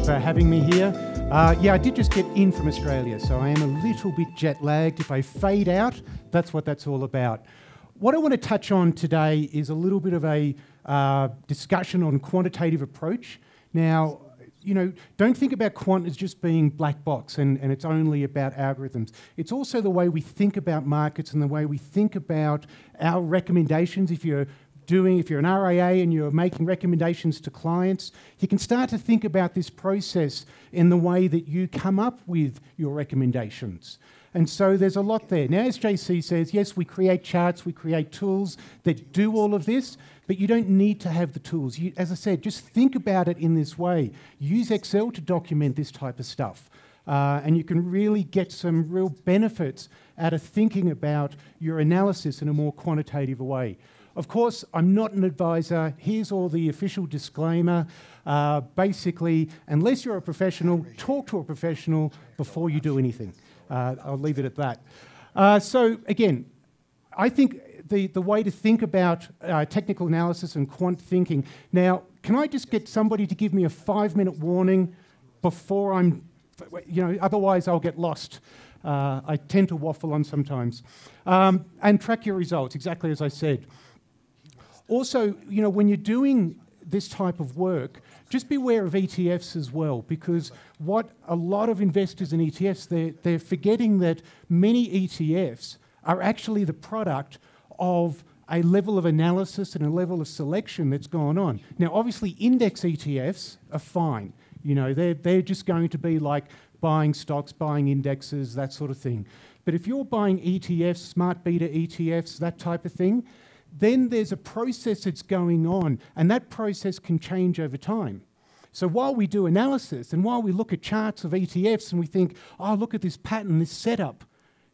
for having me here. Yeah, I did just get in from Australia, so I am a little bit jet lagged. If I fade out, that's what that's all about. What I want to touch on today is a little bit of a discussion on quantitative approach. Now, you know, don't think about quant as just being black box and it's only about algorithms. It's also the way we think about markets and the way we think about our recommendations. If you're an RIA and you're making recommendations to clients, you can start to think about this process in the way that you come up with your recommendations. And so there's a lot there. Now, as JC says, yes, we create charts, we create tools that do all of this, but you don't need to have the tools. As I said, just think about it in this way. Use Excel to document this type of stuff. And you can really get some real benefits out of thinking about your analysis in a more quantitative way. Of course, I'm not an advisor. Here's all the official disclaimer. Basically, unless you're a professional, talk to a professional before you do anything. I'll leave it at that. So again, I think the way to think about technical analysis and quant thinking. Now, can I just get somebody to give me a 5-minute warning before otherwise I'll get lost. I tend to waffle on sometimes. And track your results, exactly as I said. Also, you know, when you're doing this type of work, just be aware of ETFs as well, because what a lot of investors in ETFs, they're forgetting that many ETFs are actually the product of a level of analysis and a level of selection that's gone on. Now, obviously, index ETFs are fine. You know, they're just going to be like buying stocks, buying indexes, that sort of thing. But if you're buying ETFs, smart beta ETFs, that type of thing, then there's a process that's going on, and that process can change over time. So while we do analysis and while we look at charts of ETFs and we think, oh, look at this pattern, this setup,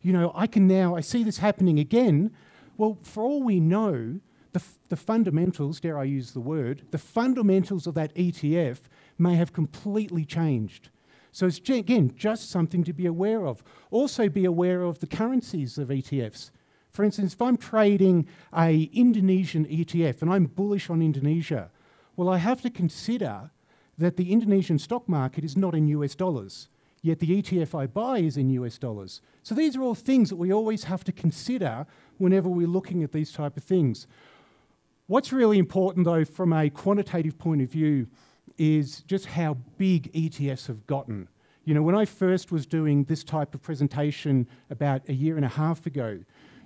you know, I see this happening again. Well, for all we know, the fundamentals, dare I use the word, the fundamentals of that ETF may have completely changed. So it's, again, just something to be aware of. Also be aware of the currencies of ETFs. For instance, if I'm trading an Indonesian ETF and I'm bullish on Indonesia, well, I have to consider that the Indonesian stock market is not in US dollars, yet the ETF I buy is in US dollars. So these are all things that we always have to consider whenever we're looking at these type of things. What's really important, though, from a quantitative point of view is just how big ETFs have gotten. You know, when I first was doing this type of presentation about 1.5 years ago,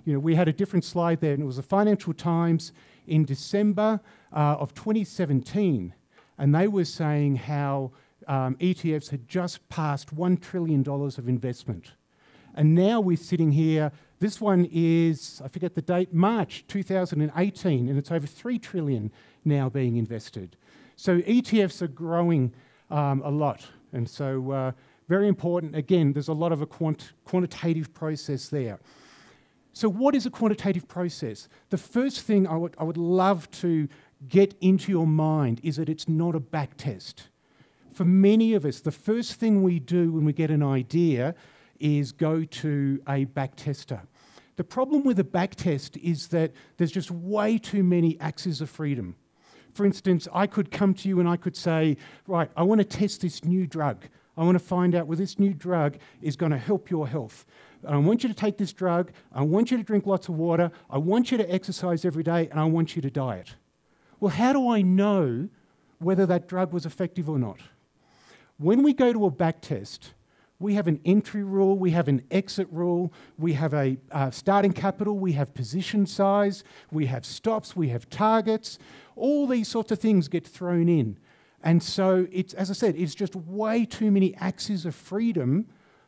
you know, we had a different slide there, and it was the Financial Times in December of 2017, and they were saying how ETFs had just passed $1 trillion of investment. And now we're sitting here, this one is, I forget the date, March 2018, and it's over $3 trillion now being invested. So ETFs are growing a lot, and so very important. Again, there's a lot of a quantitative process there. So what is a quantitative process? The first thing I would love to get into your mind is that it's not a back test. For many of us, the first thing we do when we get an idea is go to a back tester. The problem with a back test is that there's just way too many axes of freedom. For instance, I could come to you and I could say, right, I want to test this new drug. I want to find out whether this new drug is going to help your health. I want you to take this drug, I want you to drink lots of water, I want you to exercise every day, and I want you to diet. Well, how do I know whether that drug was effective or not? When we go to a back test, we have an entry rule, we have an exit rule, we have a starting capital, we have position size, we have stops, we have targets. All these sorts of things get thrown in. And so, it's, as I said, it's just way too many axes of freedom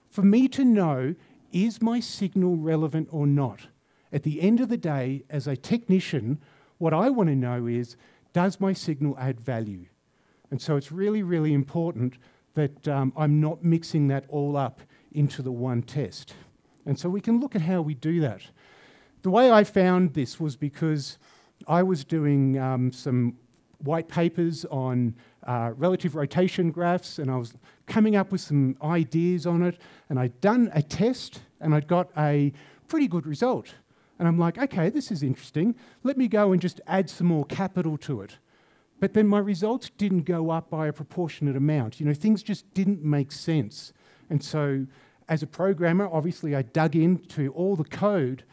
for me to know, is my signal relevant or not? At the end of the day, as a technician, what I want to know is, does my signal add value? And so it's really, really important that I'm not mixing that all up into the one test. And so we can look at how we do that. The way I found this was because I was doing some white papers on relative rotation graphs, and I was coming up with some ideas on it, and I'd done a test, and I'd got a pretty good result. And I'm like, okay, this is interesting. Let me go and just add some more capital to it. but then my results didn't go up by a proportionate amount. You know, things just didn't make sense. And so as a programmer, obviously I dug into all the code,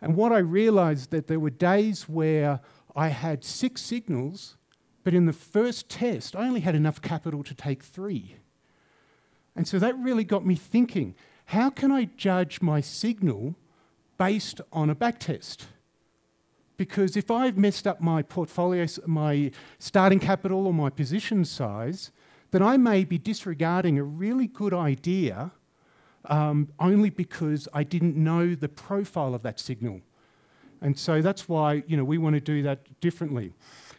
and what I realized that there were days where I had 6 signals, but in the first test, I only had enough capital to take 3. And so that really got me thinking, how can I judge my signal based on a backtest? Because if I've messed up my portfolio, my starting capital or my position size, then I may be disregarding a really good idea only because I didn't know the profile of that signal. And so that's why, you know, we want to do that differently.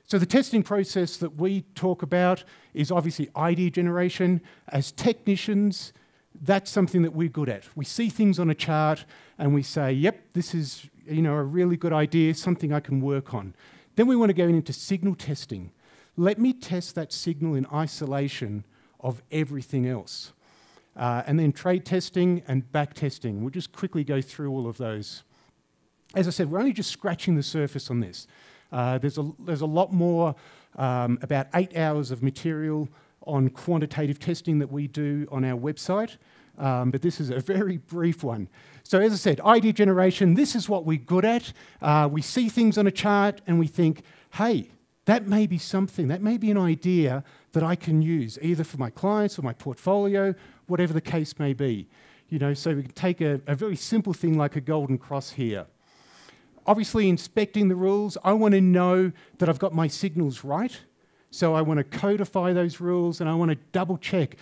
So the testing process that we talk about is obviously idea generation. As technicians, that's something that we're good at. We see things on a chart and we say, yep, this is, you know, a really good idea, something I can work on. Then we want to go into signal testing. Let me test that signal in isolation of everything else. And then trade testing and back testing. We'll just quickly go through all of those. As I said, we're only just scratching the surface on this. There's a lot more, about 8 hours of material on quantitative testing that we do on our website, but this is a very brief one. So as I said, idea generation, this is what we're good at. We see things on a chart and we think, hey, that may be something, that may be an idea that I can use, either for my clients or my portfolio, whatever the case may be. You know, so we can take a very simple thing like a golden cross here. Obviously, inspecting the rules, I want to know that I've got my signals right. So I want to codify those rules and I want to double check.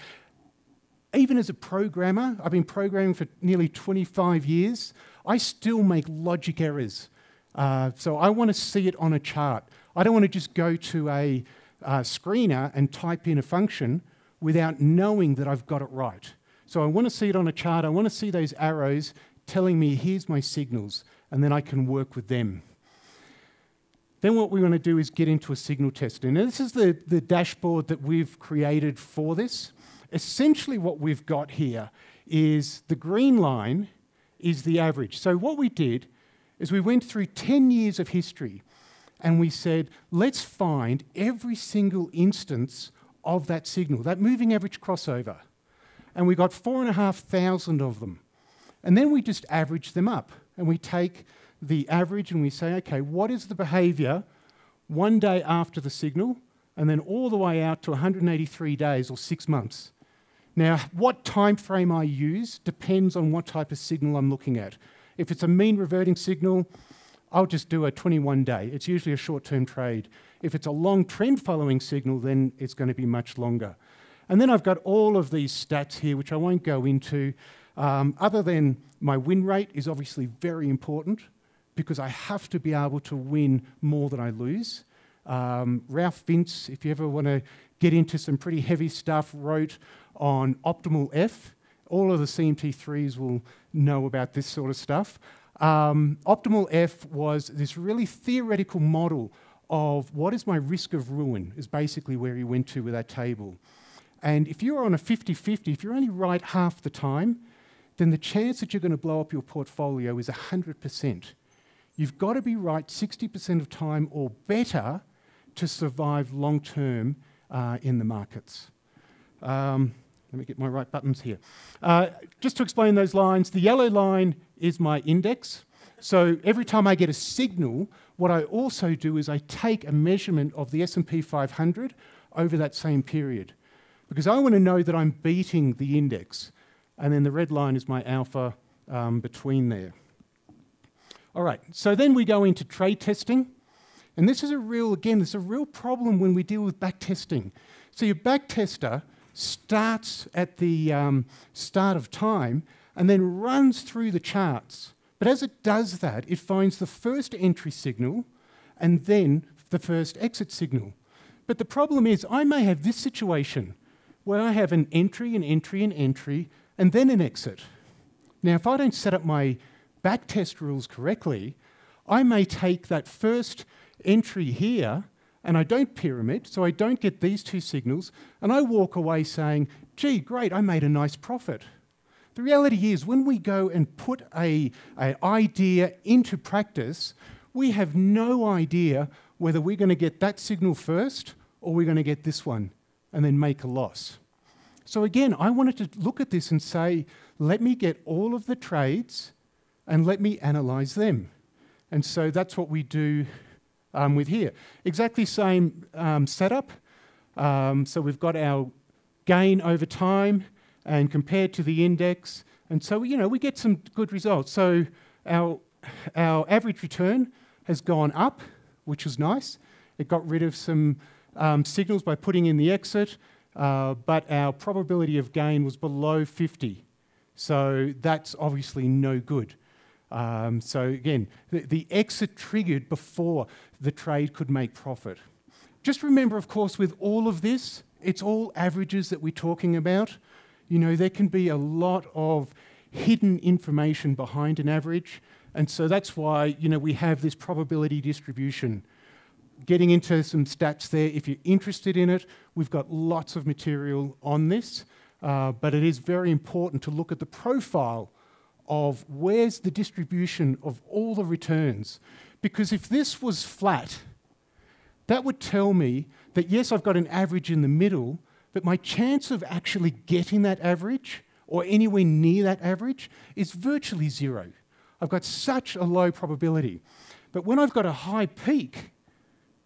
Even as a programmer, I've been programming for nearly 25 years, I still make logic errors. So I want to see it on a chart. I don't want to just go to a screener and type in a function without knowing that I've got it right. So I want to see it on a chart. I want to see those arrows telling me, here's my signals, and then I can work with them. Then what we want to do is get into a signal testing. Now, this is the dashboard that we've created for this. Essentially what we've got here is the green line is the average. So what we did is we went through 10 years of history and we said, let's find every single instance of that signal, that moving average crossover. And we got 4,500 of them. And then we just average them up. And we take the average and we say, okay, what is the behavior 1 day after the signal and then all the way out to 183 days or 6 months? Now, what time frame I use depends on what type of signal I'm looking at. If it's a mean reverting signal, I'll just do a 21 day. It's usually a short-term trade. If it's a long trend following signal, then it's going to be much longer. And then I've got all of these stats here, which I won't go into. Other than my win rate is obviously very important because I have to be able to win more than I lose. Ralph Vince, if you ever want to get into some pretty heavy stuff, wrote on optimal F. All of the CMT3s will know about this sort of stuff. Optimal F was this really theoretical model of what is my risk of ruin, is basically where he went to with that table. And if you're on a 50-50, if you're only right half the time, then the chance that you're going to blow up your portfolio is 100%. You've got to be right 60% of time or better to survive long-term in the markets. Let me get my right buttons here. Just to explain those lines, the yellow line is my index. So every time I get a signal, what I also do is I take a measurement of the S&P 500 over that same period, because I want to know that I'm beating the index. And then the red line is my alpha between there. All right, so then we go into trade testing. And this is a real, again, this is a real problem when we deal with back testing. So your back tester starts at the start of time and then runs through the charts. But as it does that, it finds the first entry signal and then the first exit signal. But the problem is I may have this situation where I have an entry, an entry, an entry, and then an exit. Now, if I don't set up my backtest rules correctly, I may take that first entry here and I don't pyramid, so I don't get these two signals, and I walk away saying, gee, great, I made a nice profit. The reality is when we go and put an idea into practice, we have no idea whether we're going to get that signal first or we're going to get this one and then make a loss. So again, I wanted to look at this and say, let me get all of the trades and let me analyze them. And so that's what we do with here. Exactly same setup. So we've got our gain over time and compared to the index. And so, we get some good results. So our average return has gone up, which is nice. It got rid of some signals by putting in the exit, but our probability of gain was below 50. So that's obviously no good. So again, the exit triggered before the trade could make profit. Just remember, of course, with all of this, it's all averages that we're talking about. There can be a lot of hidden information behind an average. And so that's why, we have this probability distribution. Getting into some stats there, if you're interested in it, we've got lots of material on this. But it is very important to look at the profile of where's the distribution of all the returns. Because if this was flat, that would tell me that, yes, I've got an average in the middle, but my chance of actually getting that average or anywhere near that average is virtually zero. I've got such a low probability. But when I've got a high peak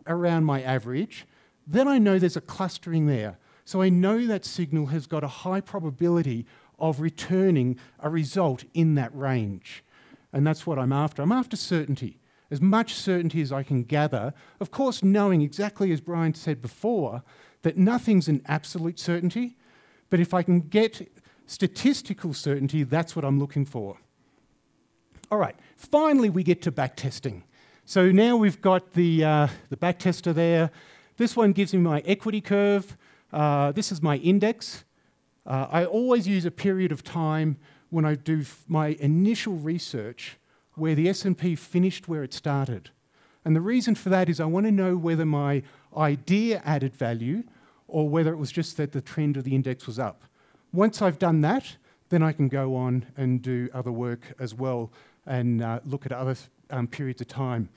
around my average, then I know there's a clustering there. So I know that signal has got a high probability of returning a result in that range. And that's what I'm after. I'm after certainty, as much certainty as I can gather. Of course, knowing exactly as Brian said before, that nothing's an absolute certainty, but if I can get statistical certainty, that's what I'm looking for. All right, finally we get to backtesting. So now we've got the backtester there. This one gives me my equity curve. This is my index. I always use a period of time when I do my initial research where the S&P finished where it started. And the reason for that is I want to know whether my idea added value or whether it was just that the trend of the index was up. Once I've done that, then I can go on and do other work as well and look at other periods of time.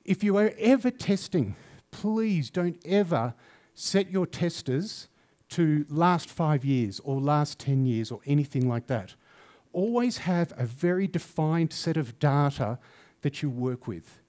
If you are ever testing, please don't ever set your testers to last 5 years or last 10 years or anything like that. Always have a very defined set of data that you work with.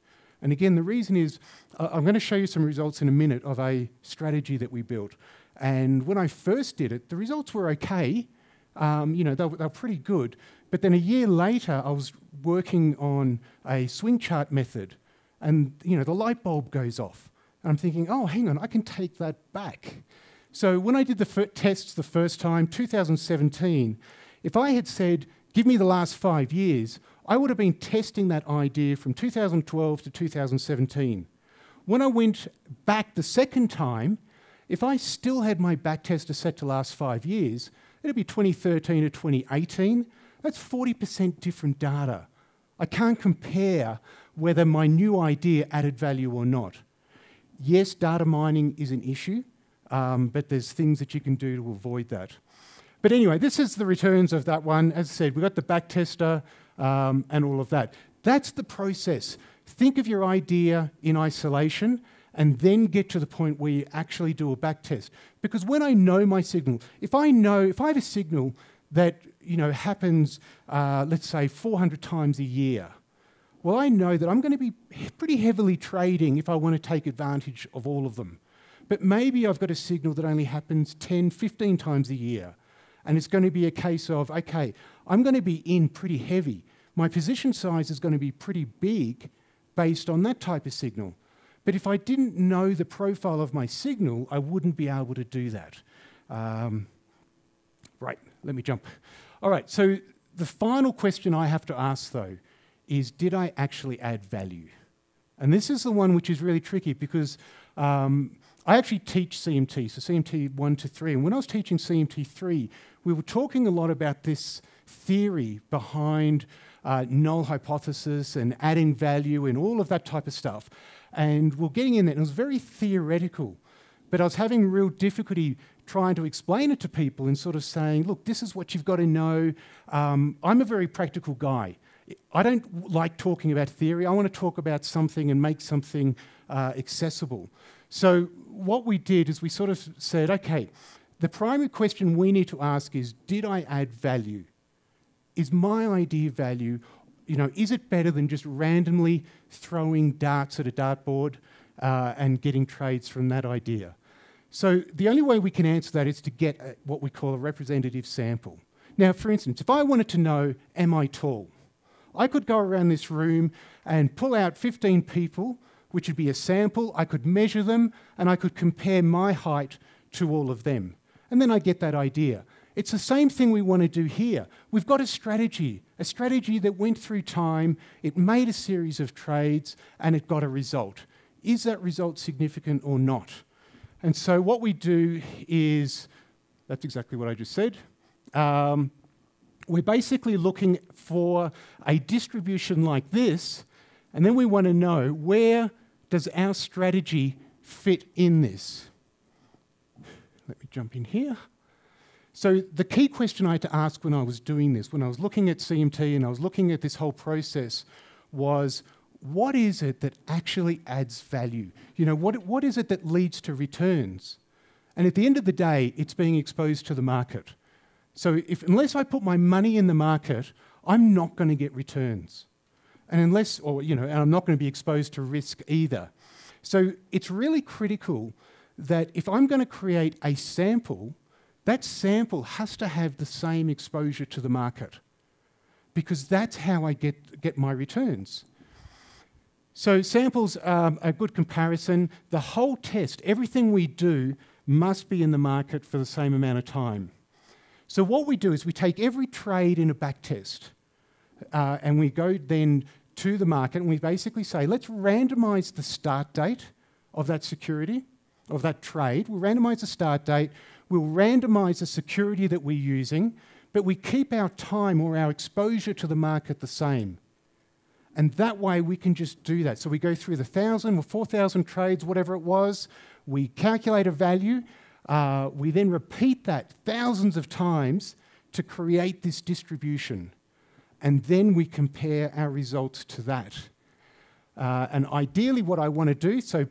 And again, the reason is, I'm going to show you some results in a minute of a strategy that we built. And when I first did it, the results were okay. They were pretty good. But then a year later, I was working on a swing chart method, and the light bulb goes off. And I'm thinking, oh, hang on, I can take that back. So when I did the tests the first time, 2017, if I had said, give me the last 5 years, I would have been testing that idea from 2012 to 2017. When I went back the second time, if I still had my backtester set to last 5 years, it'd be 2013 to 2018. That's 40% different data. I can't compare whether my new idea added value or not. Yes, data mining is an issue, but there's things that you can do to avoid that. But anyway, this is the returns of that one. As I said, we've got the backtester and all of that. That's the process. Think of your idea in isolation and then get to the point where you actually do a backtest. Because when I know my signal, if I have a signal that happens, let's say, 400 times a year, well, I know that I'm going to be pretty heavily trading if I want to take advantage of all of them. But maybe I've got a signal that only happens 10, 15 times a year. And it's going to be a case of, okay, I'm going to be in pretty heavy. My position size is going to be pretty big based on that type of signal. But if I didn't know the profile of my signal, I wouldn't be able to do that. Right, let me jump. All right, so the final question I have to ask, though, is did I actually add value? And this is the one which is really tricky because I actually teach CMT, so CMT 1 to 3. And when I was teaching CMT 3, we were talking a lot about this theory behind null hypothesis and adding value and all of that type of stuff. And we're getting in there, and it was very theoretical. But I was having real difficulty trying to explain it to people and sort of saying, look, this is what you've got to know. I'm a very practical guy. I don't like talking about theory. I want to talk about something and make something accessible. So what we did is we sort of said, okay, the primary question we need to ask is, did I add value? Is my idea value, is it better than just randomly throwing darts at a dartboard and getting trades from that idea? So the only way we can answer that is to get what we call a representative sample. Now, for instance, if I wanted to know, am I tall? I could go around this room and pull out 15 people, which would be a sample. I could measure them, and I could compare my height to all of them. And then I get that idea. It's the same thing we want to do here. We've got a strategy that went through time, it made a series of trades, and it got a result. Is that result significant or not? And so what we do is, that's exactly what I just said. We're basically looking for a distribution like this, and then we want to know, where does our strategy fit in this? Let me jump in here. So the key question I had to ask when I was doing this, when I was looking at CMT and I was looking at this whole process, was what is it that actually adds value? What is it that leads to returns? And at the end of the day, it's being exposed to the market. So unless I put my money in the market, I'm not going to get returns. And and I'm not going to be exposed to risk either. So it's really critical that if I'm going to create a sample, that sample has to have the same exposure to the market, because that's how I get my returns. So samples are a good comparison. The whole test, everything we do, must be in the market for the same amount of time. So what we do is we take every trade in a back test and we go then to the market and we basically say, let's randomise the start date of that security, of that trade. We'll randomise the start date, we'll randomise the security that we're using, but we keep our time or our exposure to the market the same. And that way we can just do that. So we go through the 1,000 or 4,000 trades, whatever it was, we calculate a value, we then repeat that thousands of times to create this distribution. And then we compare our results to that. And ideally what I want to do, so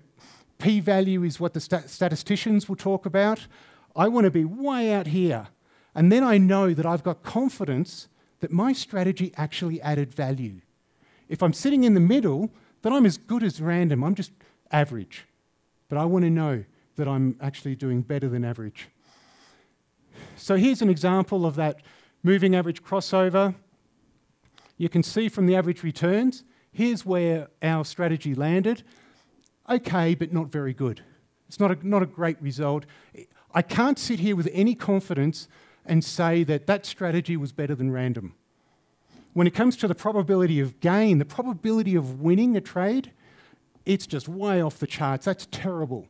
p-value is what the statisticians will talk about. I want to be way out here. And then I know that I've got confidence that my strategy actually added value. If I'm sitting in the middle, then I'm as good as random. I'm just average. But I want to know that I'm actually doing better than average. So here's an example of that moving average crossover. You can see from the average returns, here's where our strategy landed. Okay, but not very good. It's not a great result. I can't sit here with any confidence and say that that strategy was better than random. When it comes to the probability of gain, the probability of winning a trade, it's just way off the charts. That's terrible.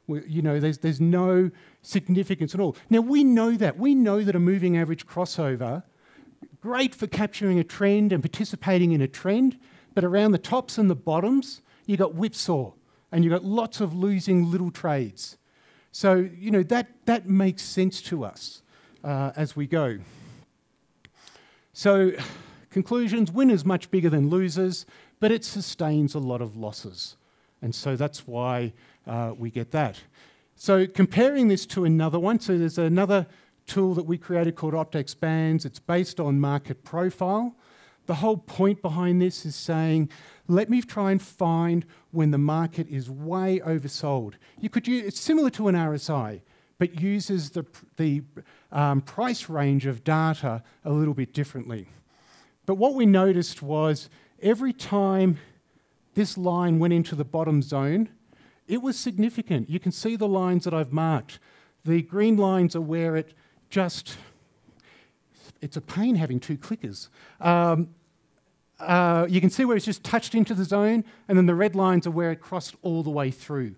There's no significance at all. Now, we know that. We know that a moving average crossover, great for capturing a trend and participating in a trend, but around the tops and the bottoms, you've got whipsaw, and you've got lots of losing little trades. So, that makes sense to us as we go. So, conclusions, winners much bigger than losers, but it sustains a lot of losses. And so that's why we get that. So comparing this to another one, so there's another tool that we created called Optex Bands. It's based on market profile. The whole point behind this is saying, let me try and find when the market is way oversold. It's similar to an RSI, but uses the price range of data a little bit differently. But what we noticed was every time this line went into the bottom zone, it was significant. You can see the lines that I've marked. The green lines are where it's a pain having two clickers. You can see where it's just touched into the zone, and then the red lines are where it crossed all the way through.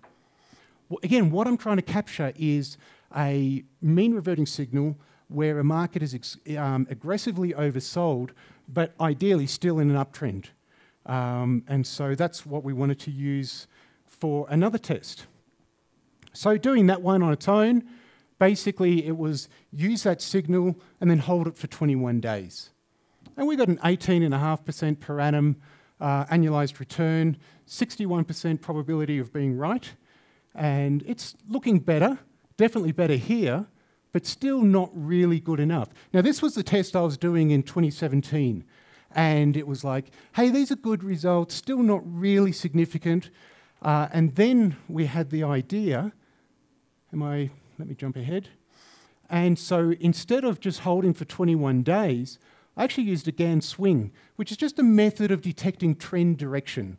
Again, what I'm trying to capture is a mean reverting signal where a market is aggressively oversold, but ideally still in an uptrend. And so that's what we wanted to use for another test. So doing that one on its own, basically it was use that signal and then hold it for 21 days. And we got an 18.5% per annum annualized return, 61% probability of being right. And it's looking better, definitely better here, but still not really good enough. Now, this was the test I was doing in 2017. And it was like, hey, these are good results, still not really significant. And then we had the idea, let me jump ahead. And so instead of just holding for 21 days, I actually used a Gann swing, which is just a method of detecting trend direction.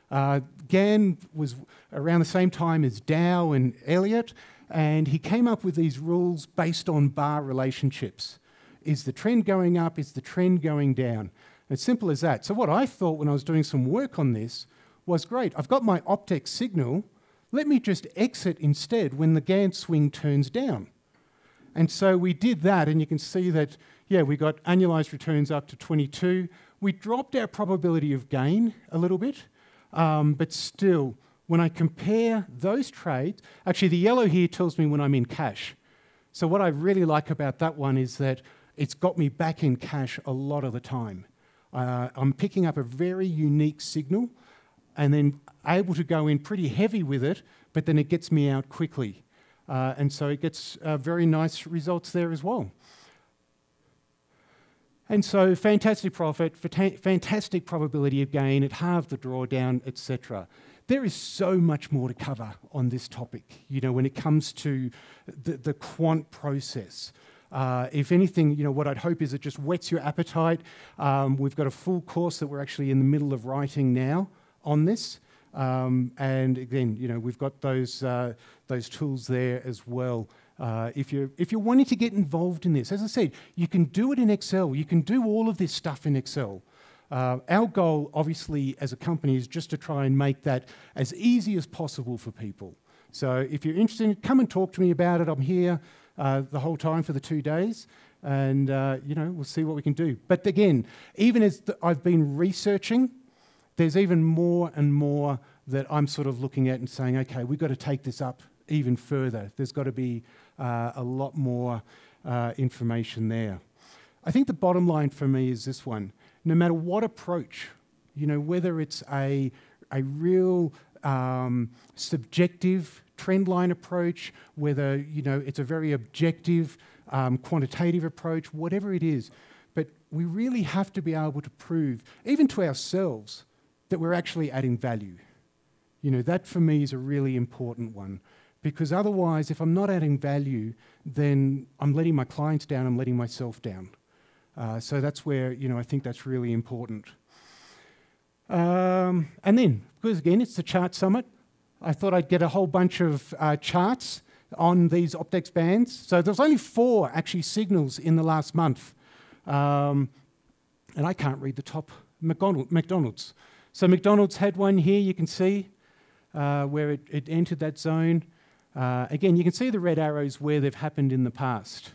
Gann was around the same time as Dow and Elliott, and he came up with these rules based on bar relationships. Is the trend going up? Is the trend going down? As simple as that. So what I thought when I was doing some work on this was, great, I've got my Optex signal, let me just exit instead when the Gann swing turns down. And so we did that, and you can see that, yeah, we got annualized returns up to 22. We dropped our probability of gain a little bit, but still, when I compare those trades, actually the yellow here tells me when I'm in cash. So what I really like about that one is that it's got me back in cash a lot of the time. I'm picking up a very unique signal and then able to go in pretty heavy with it, but then it gets me out quickly. And so it gets very nice results there as well. And so fantastic profit, fantastic probability of gain, it halved the drawdown, etc. There is so much more to cover on this topic, you know, when it comes to the quant process. If anything, you know, what I'd hope is it just whets your appetite. We've got a full course that we're actually in the middle of writing now on this. And again, you know, we've got those tools there as well. If you're wanting to get involved in this, as I said, you can do it in Excel. You can do all of this stuff in Excel. Our goal, obviously, as a company is just to try and make that as easy as possible for people. So if you're interested, come and talk to me about it. I'm here the whole time for the 2 days. And, you know, we'll see what we can do. But again, even as I've been researching, there's even more and more that I'm sort of looking at and saying, okay, we've got to take this up even further. There's got to be a lot more information there. I think the bottom line for me is this one. No matter what approach, you know, whether it's a real subjective trend line approach, whether, you know, it's a very objective quantitative approach, whatever it is, but we really have to be able to prove, even to ourselves, that we're actually adding value. You know, that for me is a really important one, because otherwise, if I'm not adding value, then I'm letting my clients down, I'm letting myself down. So that's where, you know, I think that's really important. And then, because again, it's the chart summit, I thought I'd get a whole bunch of charts on these Optex bands. So there's only 4 actually signals in the last month. And I can't read the top. McDonald's. So McDonald's had one here, you can see, where it entered that zone. Again, you can see the red arrows where they've happened in the past.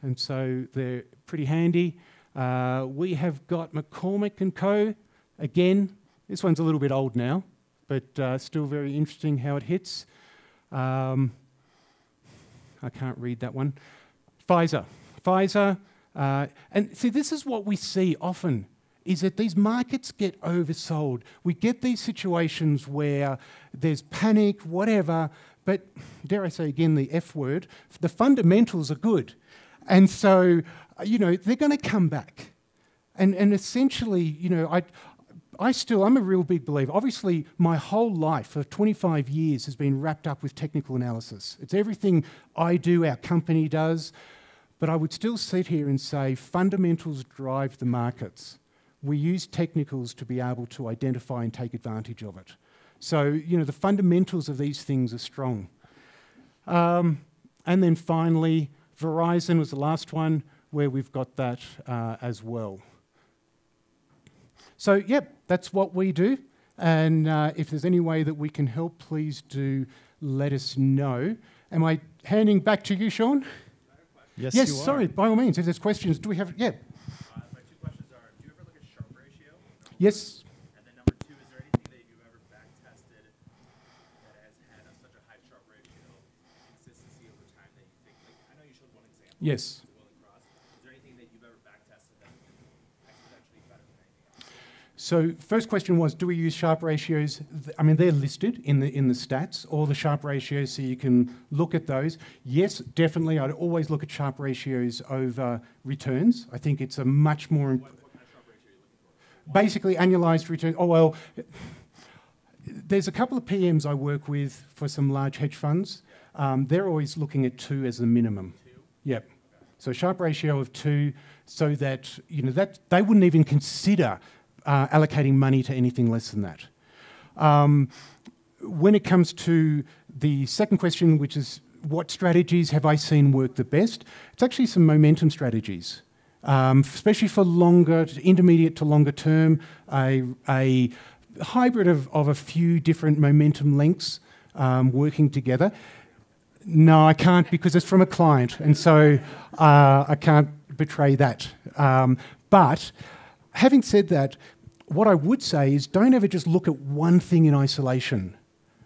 And so they're pretty handy. We have got McCormick & Co. Again, this one's a little bit old now, but still very interesting how it hits. I can't read that one. Pfizer. And see, this is what we see often, is that these markets get oversold. We get these situations where there's panic, whatever, but dare I say again the F word, the fundamentals are good. And so, you know, they're going to come back. And essentially, you know, I'm a real big believer. Obviously, my whole life of 25 years has been wrapped up with technical analysis. It's everything I do, our company does. But I would still sit here and say fundamentals drive the markets. We use technicals to be able to identify and take advantage of it. So, you know, the fundamentals of these things are strong. And then finally, Verizon was the last one where we've got that as well. So, yep, that's what we do. And if there's any way that we can help, please do let us know. Am I handing back to you, Sean? Yes, yes, you are. Sorry, by all means, if there's questions, do we have... Yeah. My 2 questions are, do you ever look at Sharpe ratio? Yes. And then number 2, is there anything that you've ever back-tested that has had such a high Sharpe ratio consistency over time that you think, like, I know you showed one example. Yes. Is there anything that you've ever back-tested that is exponentially better than anything else? So first question was, do we use Sharpe ratios? I mean, they're listed in the stats, all the Sharpe ratios, so you can look at those. Yes, definitely, I'd always look at Sharpe ratios over returns. I think it's a much more... What kind of Sharpe ratio are you looking for? Basically, annualized return. Oh, well, there's a couple of PMs I work with for some large hedge funds. They're always looking at 2 as the minimum. 2? Yep. Okay. So Sharpe ratio of 2, so that, you know, that they wouldn't even consider allocating money to anything less than that. When it comes to the second question, which is what strategies have I seen work the best, it's actually some momentum strategies, especially for longer, intermediate to longer term, a hybrid of a few different momentum lengths working together. No, I can't, because it's from a client, and so I can't betray that. But having said that, what I would say is don't ever just look at one thing in isolation.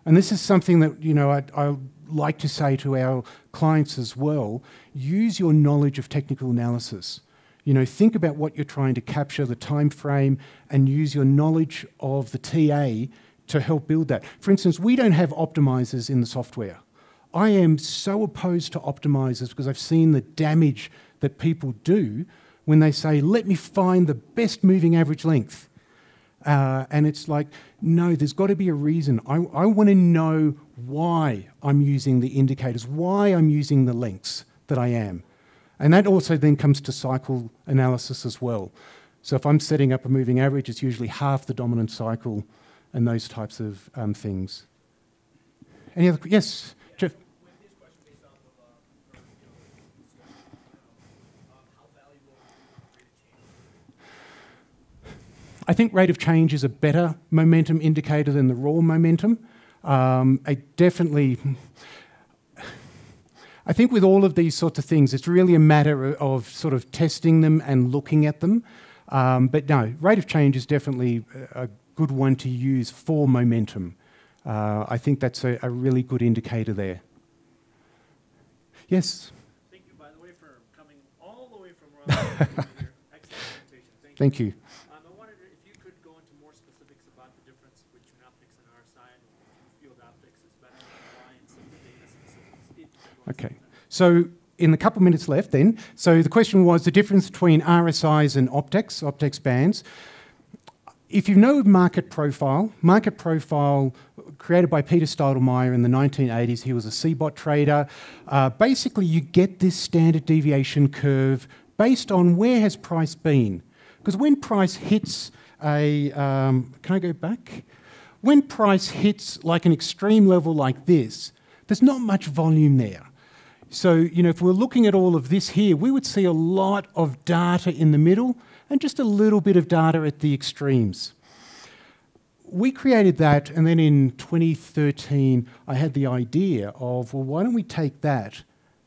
And this is something that, you know, I like to say to our clients as well. Use your knowledge of technical analysis. You know, think about what you're trying to capture, the time frame, and use your knowledge of the TA to help build that. For instance, we don't have optimizers in the software. I am so opposed to optimizers because I've seen the damage that people do when they say, let me find the best moving average length. And it's like, no, there's got to be a reason. I want to know why I'm using the indicators, why I'm using the lengths that I am. And that also then comes to cycle analysis as well. So if I'm setting up a moving average, it's usually half the dominant cycle and those types of things. Any other? Yes, Jeff? With his question based off of how valuable is rate of change? I think rate of change is a better momentum indicator than the raw momentum. I think with all of these sorts of things, it's really a matter of sort of testing them and looking at them. But no, rate of change is definitely a good one to use for momentum. I think that's a really good indicator there. Yes? Thank you, by the way, for coming all the way from around here. Excellent presentation. Thank you. I wondered if you could go into more specifics about the difference between optics and RSI, and if you feel that optics is better than RSI and some of the data specifics. Okay. So in the couple minutes left then, so the question was the difference between RSIs and optics bands. If you know market profile created by Peter Stottlemyre in the 1980s, he was a CBOT trader. Basically, you get this standard deviation curve based on where has price been. Because when price hits can I go back? When price hits like an extreme level like this, there's not much volume there. So, you know, if we're looking at all of this here, we would see a lot of data in the middle and just a little bit of data at the extremes. We created that, and then in 2013, I had the idea of, well, why don't we take that,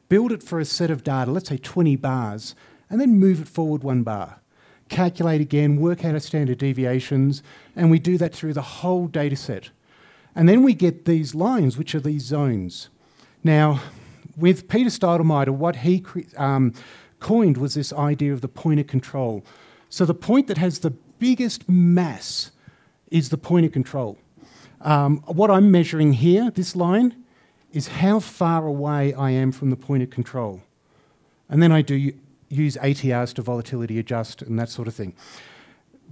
build it for a set of data, let's say 20 bars, and then move it forward 1 bar. Calculate again, work out our standard deviations, and we do that through the whole data set. And then we get these lines, which are these zones. Now, with Peter Stottlemyre, what he coined was this idea of the point of control. So the point that has the biggest mass is the point of control. What I'm measuring here, this line, is how far away I am from the point of control. And then I do use ATRs to volatility adjust and that sort of thing.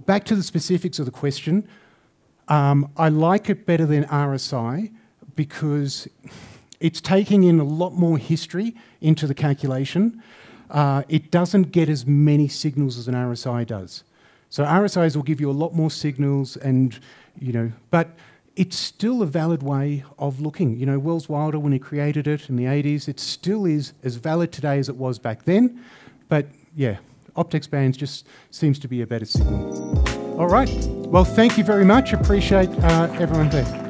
Back to the specifics of the question, I like it better than RSI because it's taking in a lot more history into the calculation. It doesn't get as many signals as an RSI does. So RSIs will give you a lot more signals and, you know, but it's still a valid way of looking. You know, Wells Wilder, when he created it in the 80s, it still is as valid today as it was back then. But yeah, optics bands just seems to be a better signal. All right. Well, thank you very much. Appreciate everyone there.